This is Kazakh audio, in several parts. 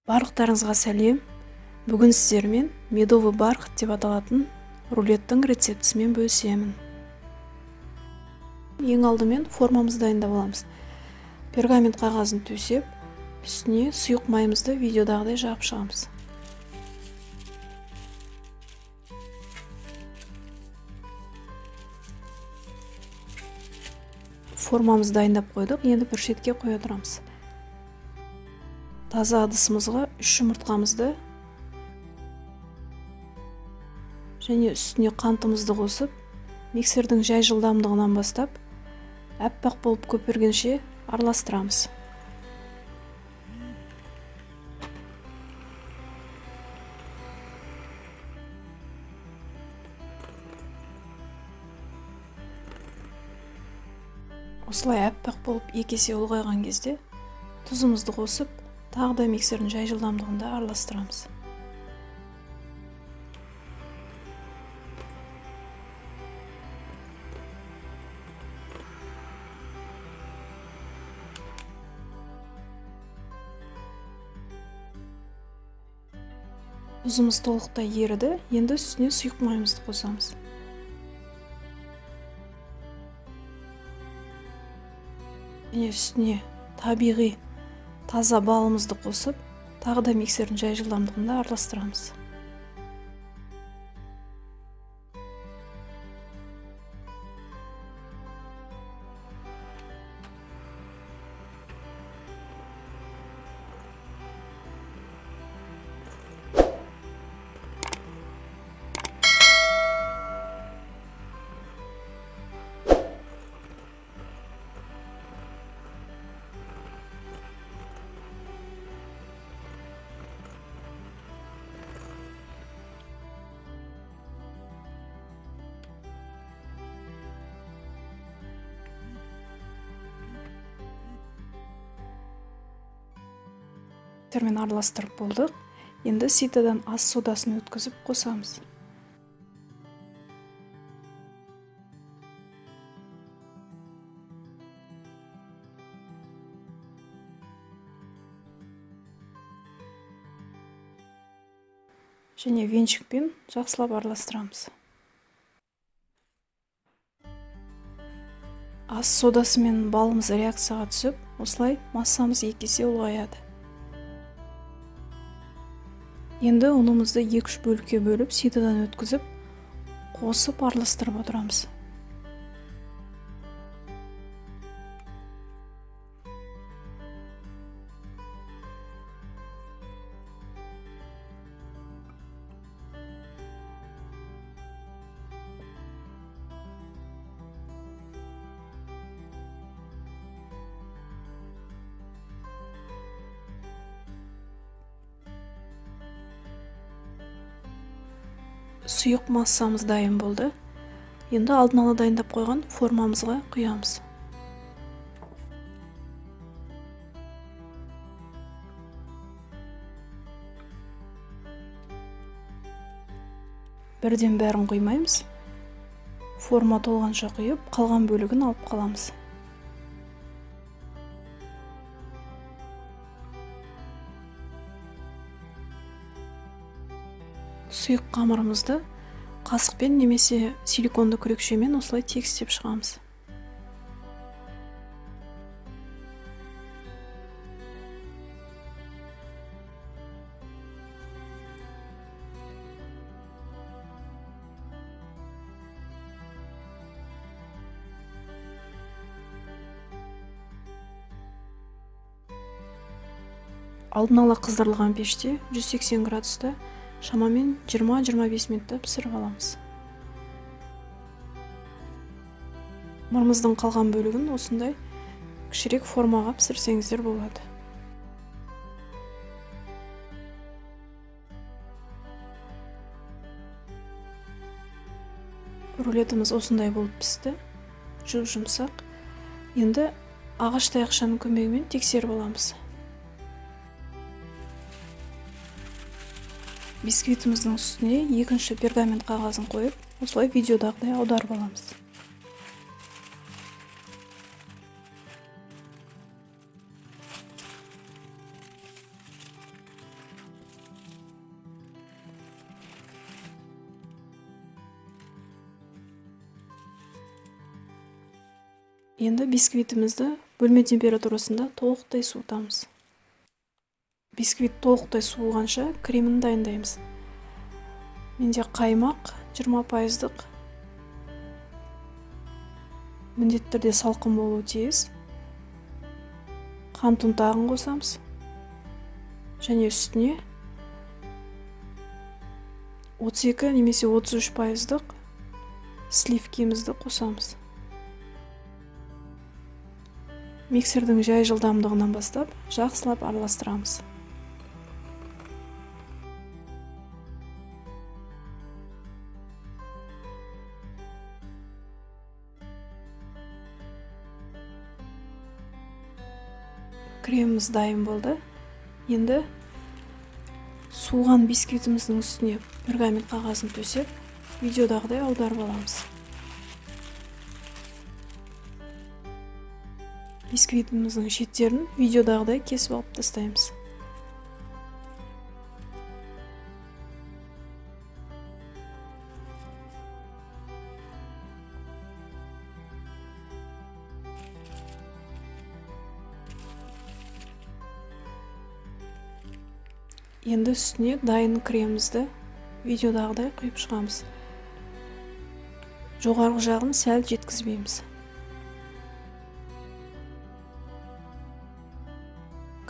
Барлықтарыңызға сәлем. Бүгін сіздермен медовый бархат деп аталатын рулеттің рецептісімен бөлісемін. Ең алдымен формамызды дайындап аламыз. Пергамент қағазын төсеп, үстіне сұйық майымызды видеодағыдай жағып шығамыз. Формамызды дайындап қойдық, енді бір шетке қоя тұрамыз. Таза ыдысымызға 3 жұмыртқамызды және үстіне қантымызды қосып, миксердің жай жылдамдығынан бастап, әппақ болып көпіргенше араластырамыз. Осылай әппақ болып екі есе ұлғайған кезде тұзымызды қосып, тағы да миксердің жай жылдамдығында араластырамыз. Тұзымыз толықтай еріді, енді үстіне сұйық майымызды қосамыз. Және үстіне табиғи таза балымызды қосып, тағы да миксердің жай жылдамдығында араластырамыз. Термен араластырып болдық. Енді ситадан ас содасын өткізіп қосамыз. Және венчикпен жақсылап араластырамыз. Ас содасы мен балымыз реакцияға түсіп, осылай массамыз екі есе ұлғаяды. Енді ұнымызды 2-3 бөлікке бөліп, ситадан өткізіп, қосып араластырып отырамыз. Сұйық массамыз дайын болды. Енді алдын ала дайындап қойған формамызға құямыз. Бірден бәрін құймаймыз. Форма толғанша құйып, қалған бөлігін алып қаламыз. Сұйық қамырымызды қасықпен немесе силиконды күрекшемен осылай тегістеп шығамыз. Алдын ала қыздырылған пеште 180 градуста шамамен 20-25 минутта пісіріп аламыз. Қамырымыздың қалған бөлігін осындай кішірек формаға пісірсеңіздер болады. Рулетіміз осындай болып пісті, жұмсақ. Енді ағаш таяқшаның көмегімен тексеріп аламыз. Бисквитіміздің үстіне екінші пергамент қағазын қойып, осылай видеодағыдай аударып аламыз. Енді бисквитімізді бөлме температурасында толықтай суытамыз. Бисквит толықтай суығанша кремін дайындаймыз. Менде қаймақ 20%. Міндетті түрде салқын болуы тиіс. Қант ұнтағын қосамыз. Және үстіне 32 немесе 33% сливкемізді қосамыз. Миксердің жай жылдамдығынан бастап жақсылап араластырамыз. Креміміз дайын болды. Енді суыған бисквитіміздің үстіне пергамент қағазын төсеп, видеодағыдай аударып аламыз. Бисквитіміздің шеттерін видеодағыдай кесіп алып тастаймыз. Енді үстіне дайын кремімізді видеодағыдай құйып шығамыз. Жоғарғы жағын сәл жеткізбейміз.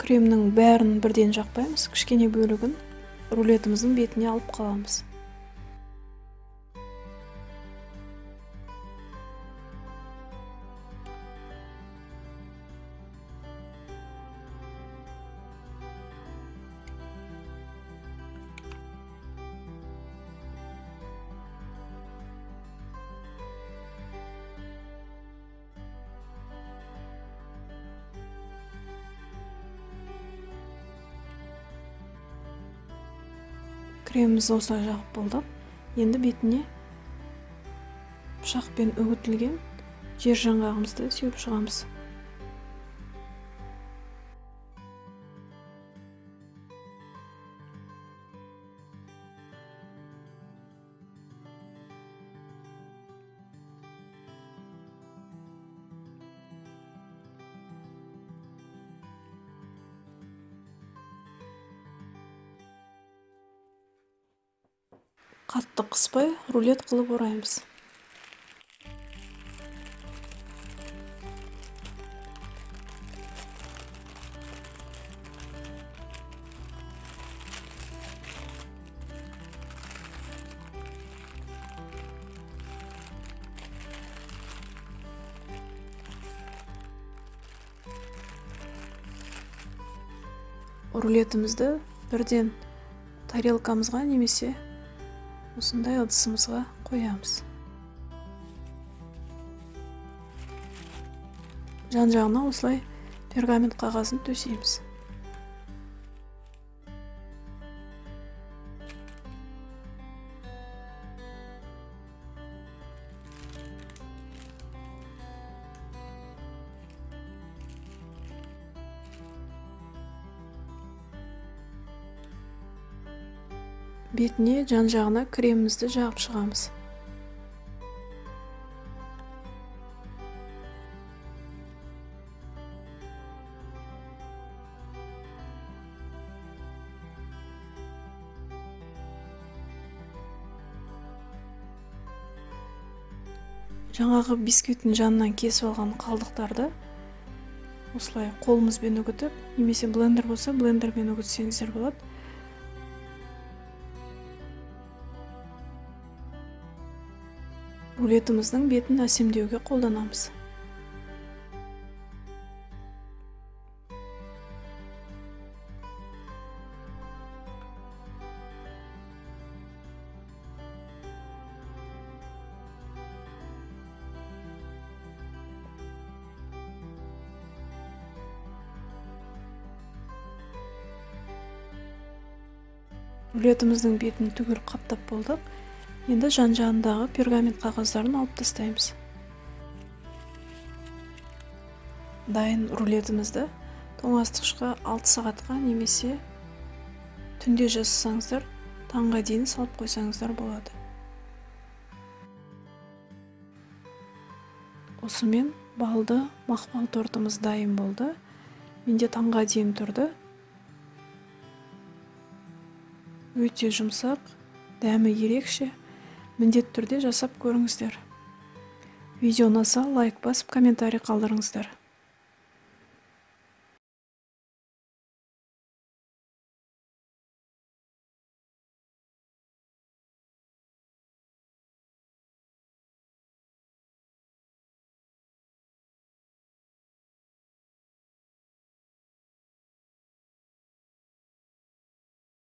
Кремнің бәрін бірден жақпаймыз, кішкене бөлігін рулетіміздің бетіне алып қаламыз. Креміміз осылай жағып болды. Енді бетіне пышақпен үгітілген жер жаңғағымызды сеуіп шығамыз. Қатты қыспай, рулет қылып ораймыз. Рулетімізді бірден тарелкамызға немесе осындай ыдысымызға қоямыз. Жан-жағына осылай пергамент қағазын төсейміз. Бетіне жан-жағына кремімізді жағып шығамыз. Жаңағы бисквиттің жанынан кесіп алған қалдықтарды осылай қолымызбен үгітіп, немесе блендер болса блендермен үгітсеңіздер болады. Рулетіміздің бетін әсемдеуге қолданамыз. Рулетіміздің бетін түгел қаптап болдық. Енді жан-жағындағы пергамент қағаздарын алып тастаймыз. Дайын рулетімізді тоңазытқышқа 6 сағатқа немесе түнде жасасаңыздар, таңға дейін салып қойсаңыздар болады. Осымен балды мақпал тортумуз дайым болду. Менде таңға дейін тұрды. Өте жұмсақ, дәмі ерекше. Міндетті түрде жасап көріңіздер. Видео ұнаса лайк басып, комментарий қалдырыңыздар.